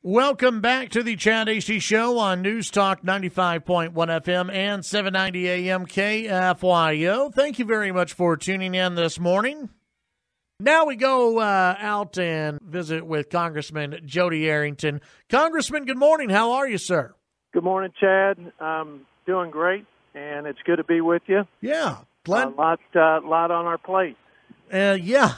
Welcome back to the Chad Hasty Show on News Talk 95.1 FM and 790 AM KFYO. Thank you very much for tuning in this morning. Now we go out and visit with Congressman Jodey Arrington. Congressman, good morning. How are you, sir? Good morning, Chad. I'm doing great, and it's good to be with you. Yeah. A lot on our plate. Yeah,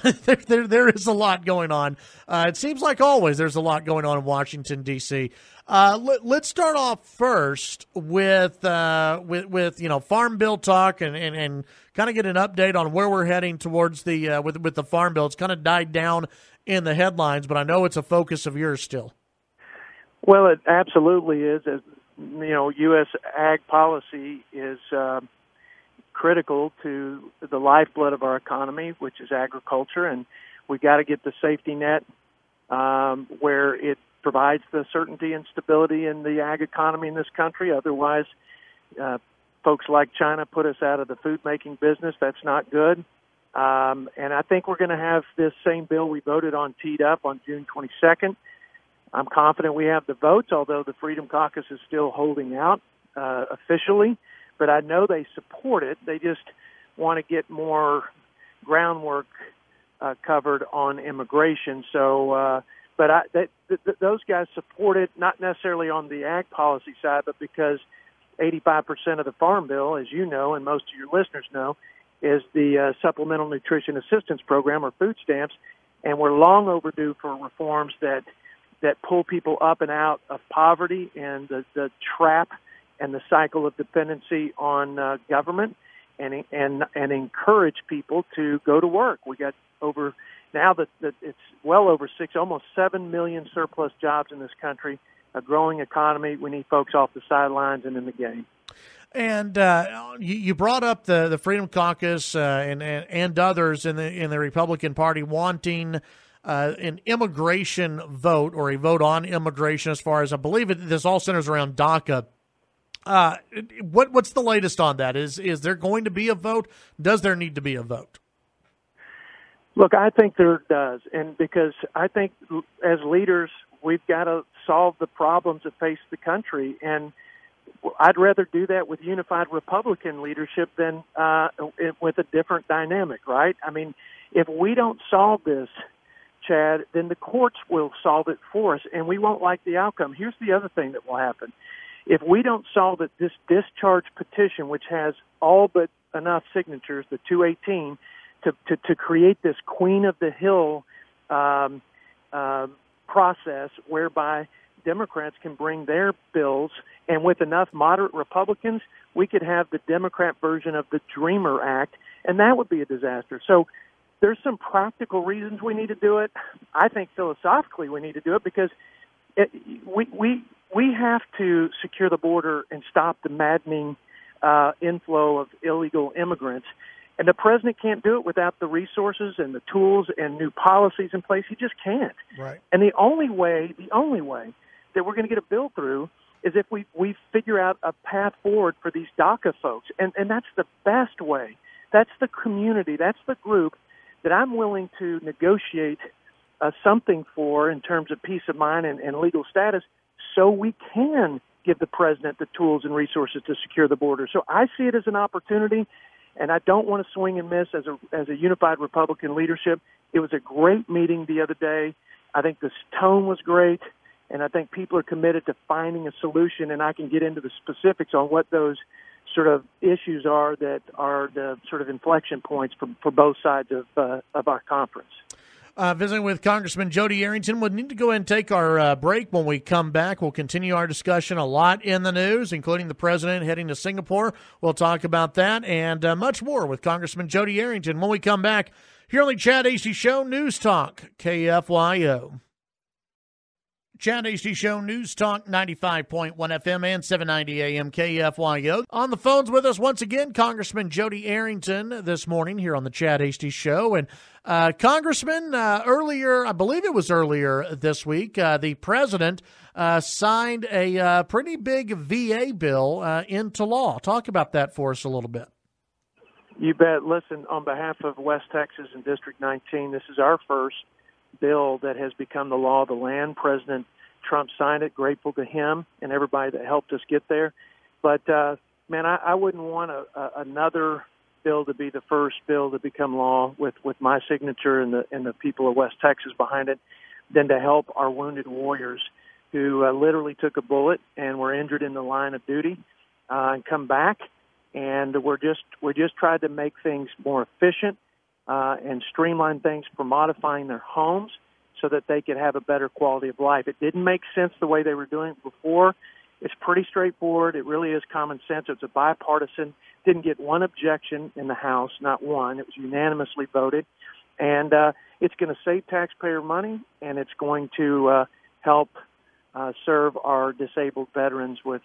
there is a lot going on. It seems like always there's a lot going on in Washington, D.C. Let's start off first with Farm Bill talk and kind of get an update on where we're heading towards the with the Farm Bill. It's kind of died down in the headlines, but I know it's a focus of yours still. Well, it absolutely is. As you know, U.S. ag policy is critical to the lifeblood of our economy, which is agriculture, and we got to get the safety net where it provides the certainty and stability in the ag economy in this country. Otherwise, folks like China put us out of the food-making business. That's not good. And I think we're going to have this same bill we voted on teed up on June 22nd. I'm confident we have the votes, although the Freedom Caucus is still holding out officially. But I know they support it. They just want to get more groundwork covered on immigration. So, those guys support it, not necessarily on the ag policy side, but because 85% of the Farm Bill, as you know, and most of your listeners know, is the Supplemental Nutrition Assistance Program, or food stamps, and we're long overdue for reforms that pull people up and out of poverty and the trap and the cycle of dependency on government, and encourage people to go to work. We got over now that it's well over almost 7 million surplus jobs in this country, a growing economy. We need folks off the sidelines and in the game. And you brought up the Freedom Caucus and others in the Republican Party wanting an immigration vote, or a vote on immigration, as far as I believe this all centers around DACA. What's the latest on that? Is there going to be a vote? Does there need to be a vote? Look, I think there does, and because I think as leaders we've got to solve the problems that face the country, and I'd rather do that with unified Republican leadership than with a different dynamic, right? I mean, if we don't solve this, Chad, then the courts will solve it for us, and we won't like the outcome. Here's the other thing that will happen. If we don't solve it, this discharge petition, which has all but enough signatures, the 218, to create this Queen of the Hill process whereby Democrats can bring their bills, and with enough moderate Republicans, we could have the Democrat version of the Dreamer Act, and that would be a disaster. So there's some practical reasons we need to do it. I think philosophically we need to do it because we have to secure the border and stop the maddening inflow of illegal immigrants. And the president can't do it without the resources and the tools and new policies in place. He just can't. Right. And the only way that we're going to get a bill through is if we figure out a path forward for these DACA folks. And that's the best way. That's the community. That's the group that I'm willing to negotiate something for in terms of peace of mind and legal status, so we can give the president the tools and resources to secure the border. So I see it as an opportunity, and I don't want to swing and miss as a unified Republican leadership. It was a great meeting the other day. I think the tone was great, and I think people are committed to finding a solution, and I can get into the specifics on what those sort of issues are that are the sort of inflection points for both sides of our conference. Visiting with Congressman Jodey Arrington. We'll need to go ahead and take our break. When we come back, we'll continue our discussion. A lot in the news, including the president heading to Singapore. We'll talk about that and much more with Congressman Jodey Arrington when we come back here on the Chad Hasty Show, News Talk, KFYO. Chad Hasty Show, News Talk 95.1 FM and 790 AM KFYO. On the phones with us once again, Congressman Jodey Arrington this morning here on the Chad Hasty Show. And Congressman, earlier, I believe it was earlier this week, the president signed a pretty big VA bill into law. Talk about that for us a little bit. You bet. Listen, on behalf of West Texas and District 19, this is our first bill that has become the law of the land. President Trump signed it. Grateful to him and everybody that helped us get there. But, man, I wouldn't want another bill to be the first bill to become law with my signature and the people of West Texas behind it than to help our wounded warriors who literally took a bullet and were injured in the line of duty and come back. And we're just trying to make things more efficient and streamline things for modifying their homes so that they could have a better quality of life. It didn't make sense the way they were doing it before. It's pretty straightforward. It really is common sense. It's a bipartisan. Didn't get one objection in the House, not one. It was unanimously voted. And it's going to save taxpayer money, and it's going to help serve our disabled veterans with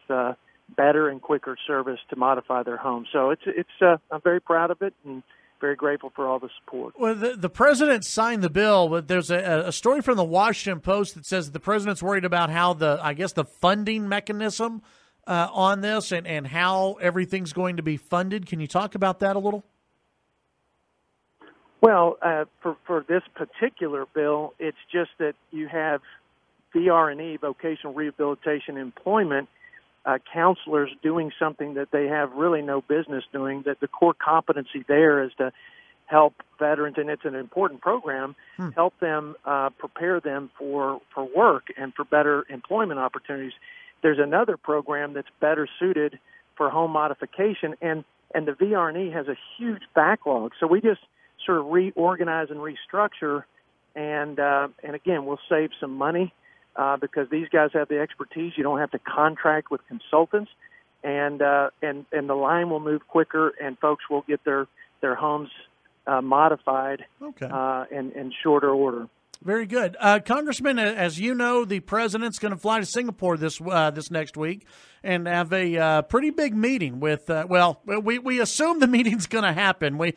better and quicker service to modify their homes. So I'm very proud of it and very grateful for all the support. Well, the president signed the bill, but there's a story from the Washington Post that says the president's worried about how the funding mechanism on this and how everything's going to be funded. Can you talk about that a little? Well, for this particular bill, it's just that you have VRE, vocational rehabilitation employment, counselors doing something that they have really no business doing, that the core competency there is to help veterans, and it's an important program, help them prepare them for work and for better employment opportunities. There's another program that's better suited for home modification, and the VRE has a huge backlog. So we just sort of reorganize and restructure, and again, we'll save some money because these guys have the expertise. You don't have to contract with consultants, and the line will move quicker, and folks will get their homes modified in shorter order. Very good. Congressman, as you know, the president's going to fly to Singapore this next week and have a pretty big meeting with, we assume the meeting's going to happen. With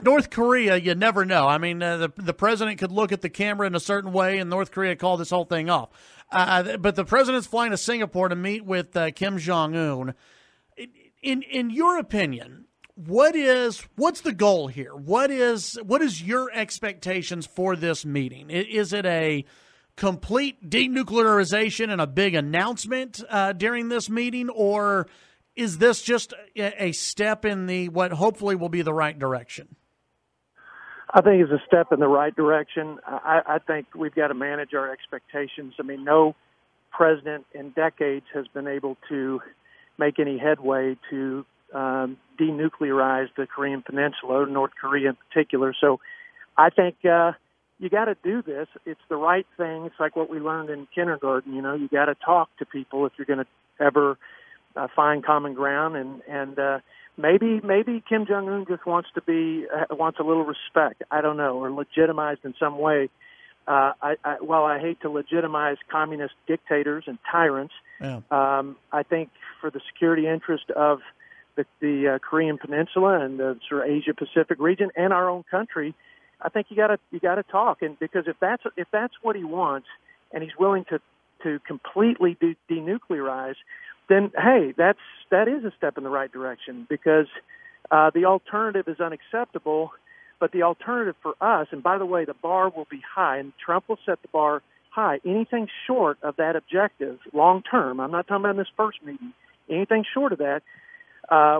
North Korea, you never know. I mean, the president could look at the camera in a certain way and North Korea call this whole thing off. But the president's flying to Singapore to meet with Kim Jong-un. In your opinion, what's the goal here? What is your expectations for this meeting? Is it a complete denuclearization and a big announcement during this meeting, or is this just a step in what hopefully will be the right direction? I think it's a step in the right direction. I think we've got to manage our expectations. I mean, no president in decades has been able to make any headway to denuclearize the Korean Peninsula, or North Korea in particular. So I think you got to do this. It's the right thing. It's like what we learned in kindergarten. You know, you got to talk to people if you're going to ever find common ground. And maybe Kim Jong-un just wants a little respect. I don't know, or legitimized in some way. While I hate to legitimize communist dictators and tyrants, I think for the security interest of the Korean Peninsula and the sort of Asia Pacific region and our own country, I think you got to talk. And because if that's what he wants, and he's willing to completely denuclearize, then hey, that is a step in the right direction. Because the alternative is unacceptable. But the alternative for us, and by the way, the bar will be high, and Trump will set the bar high. Anything short of that objective, long term, I'm not talking about in this first meeting, anything short of that,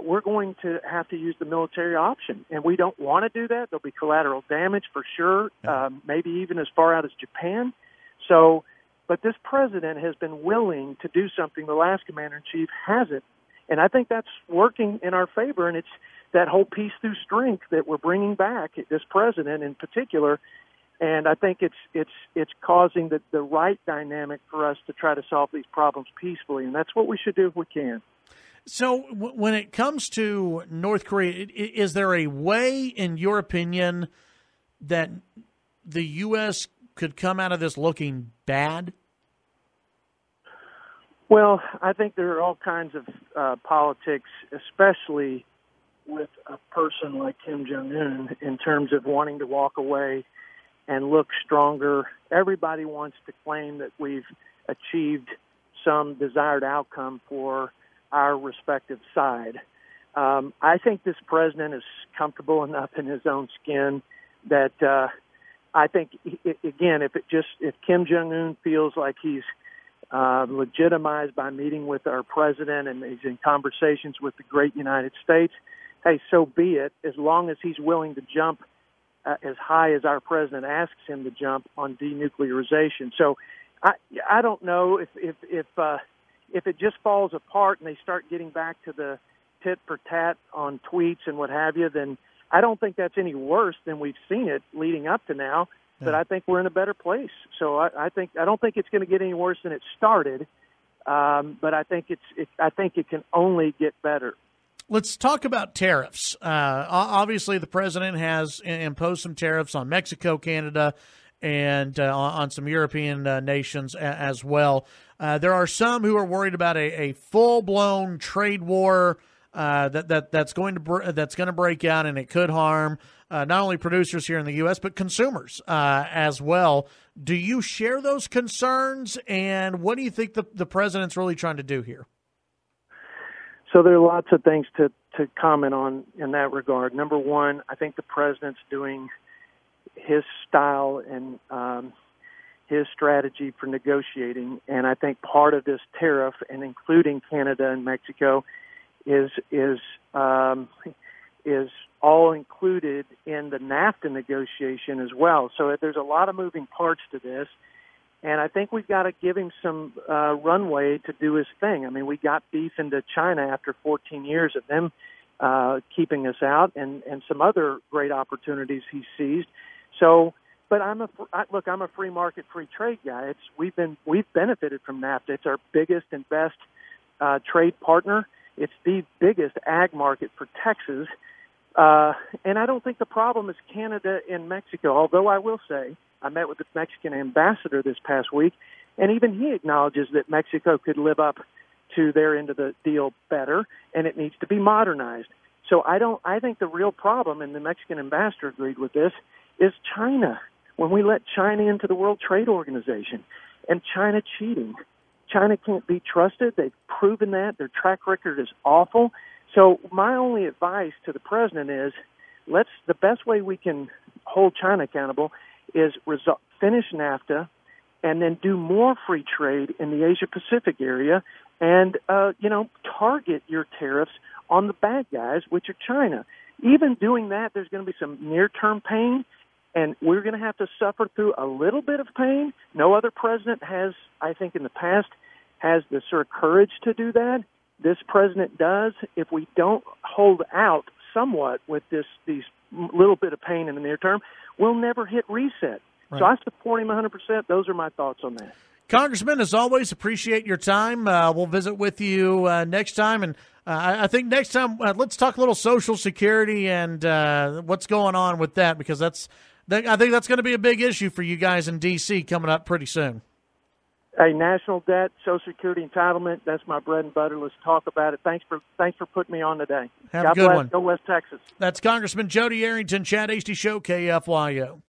we're going to have to use the military option. And we don't want to do that. There'll be collateral damage for sure, maybe even as far out as Japan. So, but this president has been willing to do something the last commander-in-chief hasn't. And I think that's working in our favor, and it's that whole peace through strength that we're bringing back, this president in particular. And I think it's causing the right dynamic for us to try to solve these problems peacefully, and that's what we should do if we can. So when it comes to North Korea, is there a way, in your opinion, that the U.S. could come out of this looking bad? Well, I think there are all kinds of politics, especially with a person like Kim Jong-un, in terms of wanting to walk away and look stronger. Everybody wants to claim that we've achieved some desired outcome for our respective side. I think this president is comfortable enough in his own skin that I think, again, if Kim Jong-un feels like he's legitimized by meeting with our president and he's in conversations with the great United States, hey, so be it, as long as he's willing to jump as high as our president asks him to jump on denuclearization. So I don't know if it just falls apart and they start getting back to the tit for tat on tweets and what have you, then I don't think that's any worse than we've seen it leading up to now. Yeah. But I think we're in a better place. So I don't think it's going to get any worse than it started. But I think it can only get better. Let's talk about tariffs. Obviously, the president has imposed some tariffs on Mexico, Canada, and on some European nations as well. There are some who are worried about a full-blown trade war that's going to break out, and it could harm not only producers here in the U.S. but consumers as well. Do you share those concerns, and what do you think the president's really trying to do here? So there are lots of things to comment on in that regard. Number one, I think the president's doing his style and his strategy for negotiating, and I think part of this tariff, and including Canada and Mexico, is all included in the NAFTA negotiation as well. So there's a lot of moving parts to this. And I think we've got to give him some runway to do his thing. I mean, we got beef into China after 14 years of them keeping us out, and some other great opportunities he seized. So, but I'm a free market, free trade guy. We've benefited from NAFTA. It's our biggest and best trade partner. It's the biggest ag market for Texas. And I don't think the problem is Canada and Mexico, although I will say, I met with the Mexican ambassador this past week, and even he acknowledges that Mexico could live up to their end of the deal better, and it needs to be modernized. So I think the real problem, and the Mexican ambassador agreed with this, is China. When we let China into the World Trade Organization, and China cheating. China can't be trusted. They've proven that. Their track record is awful. So my only advice to the president is, the best way we can hold China accountable is finish NAFTA and then do more free trade in the Asia-Pacific area and, target your tariffs on the bad guys, which are China. Even doing that, there's going to be some near-term pain, and we're going to have to suffer through a little bit of pain. No other president has, I think in the past, has the sort of courage to do that. This president does. If we don't hold out somewhat with these little bit of pain in the near term, we'll never hit reset. Right. So I support him 100%. Those are my thoughts on that. Congressman, as always, appreciate your time. We'll visit with you next time. And I think next time, let's talk a little Social Security and what's going on with that, because I think that's going to be a big issue for you guys in D.C. coming up pretty soon. Hey, national debt, Social Security entitlement, that's my bread and butter. Let's talk about it. Thanks for putting me on today. Have a good one. Go West Texas. That's Congressman Jodey Arrington, Chad Hasty Show, KFYO.